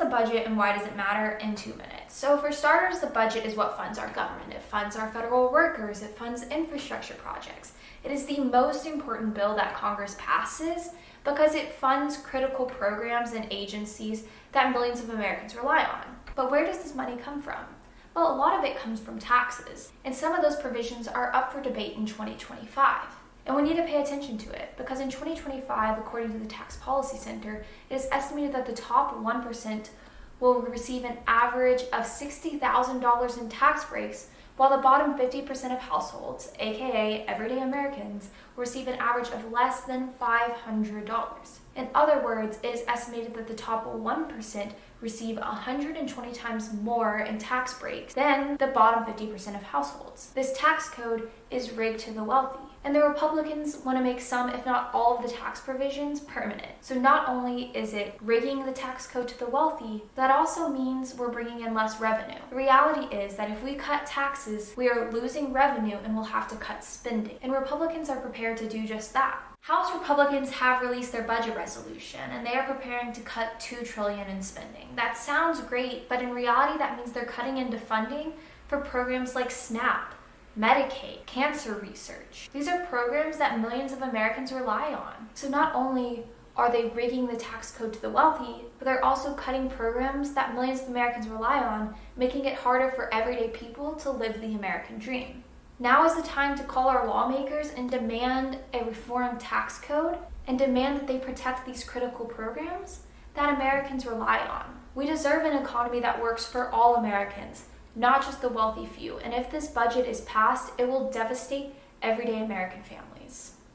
budget and why does it matter in 2 minutes. So for starters, the budget is what funds our government. It funds our federal workers. It funds infrastructure projects. It is the most important bill that Congress passes because it funds critical programs and agencies that millions of Americans rely on. But where does this money come from? Well, a lot of it comes from taxes, and some of those provisions are up for debate in 2025. And we need to pay attention to it because in 2025, according to the Tax Policy Center, it is estimated that the top 1% will receive an average of $60,000 in tax breaks, while the bottom 50% of households, aka everyday Americans, will receive an average of less than $500. In other words, it is estimated that the top 1% receive 120 times more in tax breaks than the bottom 50% of households. This tax code is rigged to the wealthy. And the Republicans want to make some, if not all, of the tax provisions permanent. So not only is it rigging the tax code to the wealthy, that also means we're bringing in less revenue. The reality is that if we cut taxes, we are losing revenue and we'll have to cut spending. And Republicans are prepared to do just that. House Republicans have released their budget resolution, and they are preparing to cut $2 trillion in spending. That sounds great, but in reality, that means they're cutting into funding for programs like SNAP, Medicaid, cancer research. These are programs that millions of Americans rely on. So not only are they rigging the tax code to the wealthy, but they're also cutting programs that millions of Americans rely on, making it harder for everyday people to live the American dream. Now is the time to call our lawmakers and demand a reformed tax code and demand that they protect these critical programs that Americans rely on. We deserve an economy that works for all Americans, not just the wealthy few. And if this budget is passed, it will devastate everyday American families.